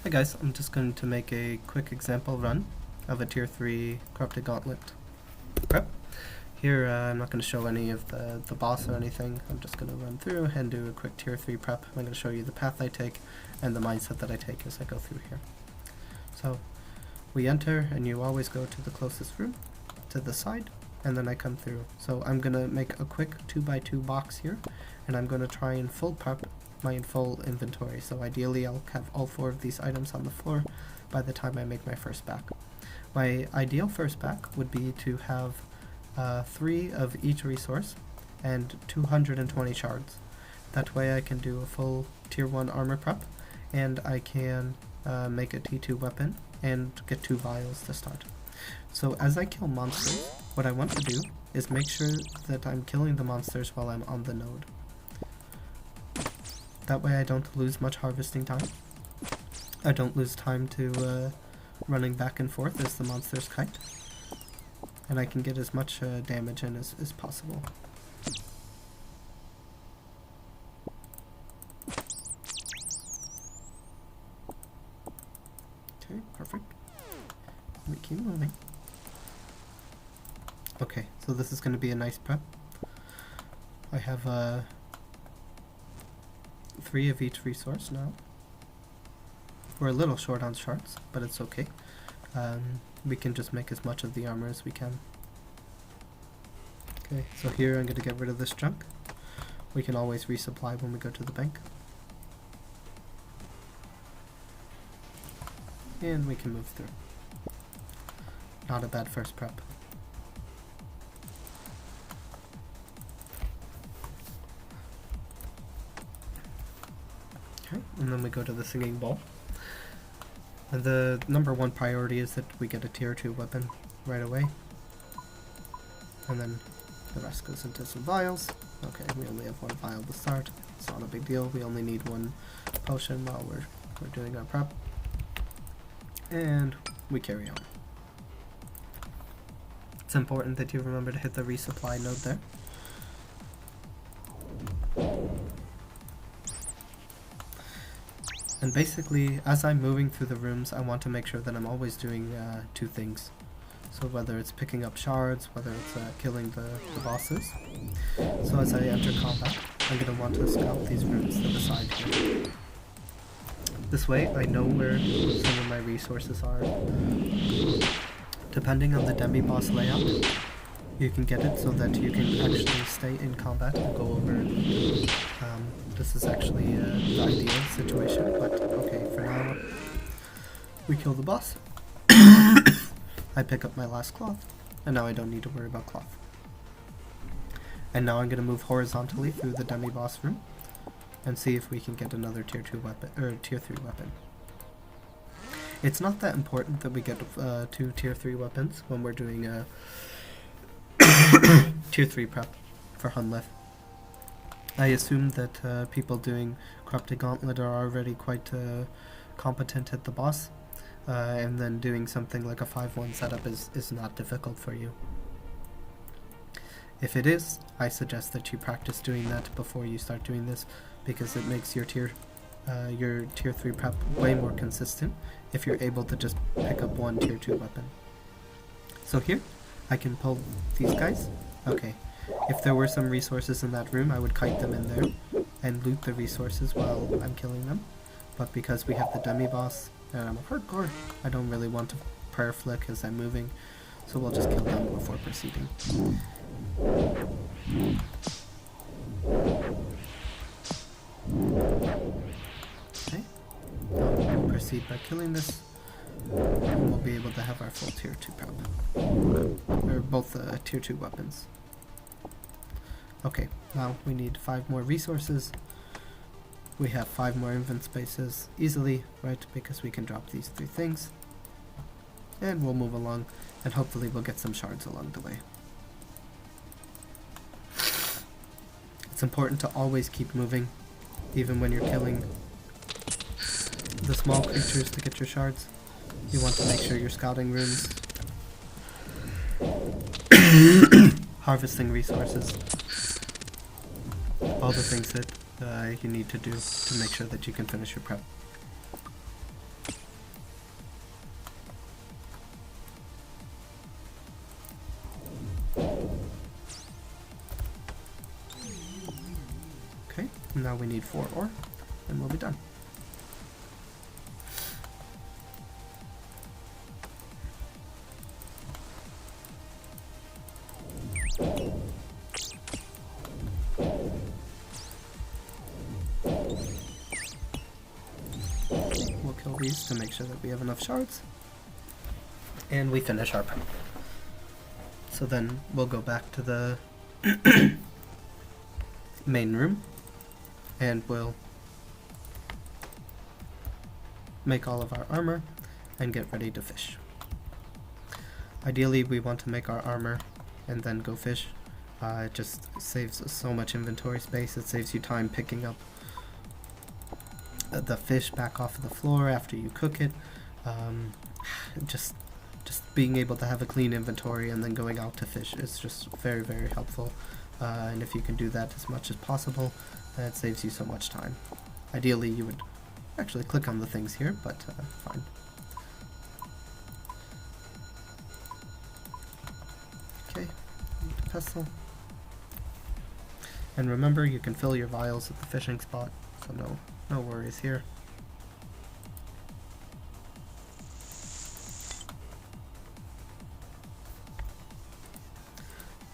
Hi guys, I'm just going to make a quick example run of a tier 3 corrupted gauntlet prep. Here I'm not going to show any of the boss or anything. I'm just going to run through and do a quick tier 3 prep. I'm going to show you the path I take and the mindset that I take as I go through here. So we enter and you always go to the closest room to the side, and then I come through. So I'm going to make a quick 2x2 box here, and I'm going to try and full prep my full inventory. So ideally I'll have all 4 of these items on the floor by the time I make my first back. My ideal first back would be to have 3 of each resource and 220 shards. That way I can do a full tier 1 armor prep, and I can make a T2 weapon and get 2 vials to start. So as I kill monsters, what I want to do is make sure that I'm killing the monsters while I'm on the node. That way I don't lose much harvesting time. I don't lose time to running back and forth as the monsters kite. And I can get as much damage in as possible. Okay, perfect. We keep moving. Okay, so this is going to be a nice prep. I have 3 of each resource now. We're a little short on shards, but it's okay. We can just make as much of the armor as we can. Okay, so here I'm going to get rid of this junk. We can always resupply when we go to the bank. And we can move through. Not a bad first prep. Okay, and then we go to the singing bowl. And the number 1 priority is that we get a tier 2 weapon right away. And then the rest goes into some vials. Okay, we only have 1 vial to start. It's not a big deal. We only need 1 potion while we're doing our prep. And we carry on. It's important that you remember to hit the resupply node there. And basically, as I'm moving through the rooms, I want to make sure that I'm always doing 2 things. So whether it's picking up shards, whether it's killing the bosses. So as I enter combat, I'm going to want to scout these rooms to the side here. This way, I know where some of my resources are. Depending on the demi-boss layout, you can get it so that you can actually stay in combat and go over. This is actually the ideal situation, but okay, for now, we kill the boss. I pick up my last cloth, and now I don't need to worry about cloth. And now I'm going to move horizontally through the demi-boss room and see if we can get another tier 2 weapon, or tier 3 weapon. It's not that important that we get 2 tier 3 weapons when we're doing a tier 3 prep for Hunleth. I assume that people doing Corrupted Gauntlet are already quite competent at the boss, and then doing something like a 5-1 setup is not difficult for you. If it is, I suggest that you practice doing that before you start doing this, because it makes your tier 3 prep way more consistent if you're able to just pick up 1 tier 2 weapon. So here, I can pull these guys. Okay, if there were some resources in that room, I would kite them in there and loot the resources while I'm killing them. But because we have the demi-boss and I'm a hardcore, I don't really want to prayer flick as I'm moving, so we'll just kill them before proceeding. Okay, we'll proceed by killing this, and we'll be able to have our full tier 2 prep. Or both tier 2 weapons. Okay, now we need 5 more resources. We have 5 more invent spaces easily, right, because we can drop these 3 things. And we'll move along, and hopefully we'll get some shards along the way. It's important to always keep moving, even when you're killing the small creatures to get your shards. You want to make sure you're scouting rooms, harvesting resources, all the things that you need to do to make sure that you can finish your prep. Now we need 4 ore, and we'll be done. We'll kill these to make sure that we have enough shards. And we finish our prep. So then we'll go back to the main room and we'll make all of our armor and get ready to fish. Ideally we want to make our armor and then go fish. It just saves so much inventory space. It saves you time picking up the fish back off of the floor after you cook it. Just being able to have a clean inventory and then going out to fish is just very, very helpful. And if you can do that as much as possible, it saves you so much time. Ideally you would actually click on the things here, but fine. Okay, pestle. And remember, you can fill your vials at the fishing spot, so no worries here.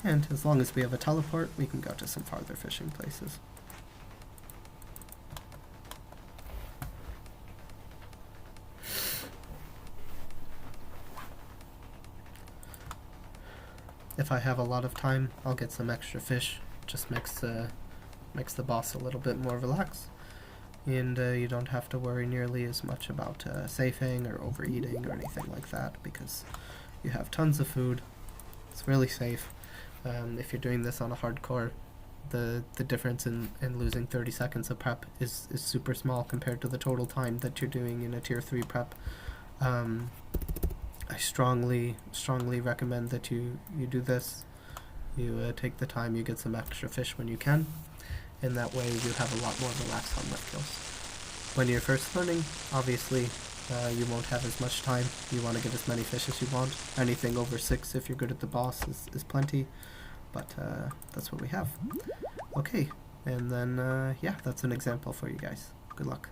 And as long as we have a teleport, we can go to some farther fishing places. If I have a lot of time, I'll get some extra fish. Just makes the boss a little bit more relaxed. And you don't have to worry nearly as much about safing or overeating or anything like that, because you have tons of food. It's really safe. If you're doing this on a hardcore, the difference in losing 30 seconds of prep is super small compared to the total time that you're doing in a tier 3 prep. I strongly recommend that you do this. You take the time, you get some extra fish when you can, and that way you have a lot more relaxed on lift kills. When you're first learning, obviously you won't have as much time. You want to get as many fish as you want. Anything over 6 if you're good at the boss is plenty, but that's what we have. Okay, and then yeah, that's an example for you guys. Good luck.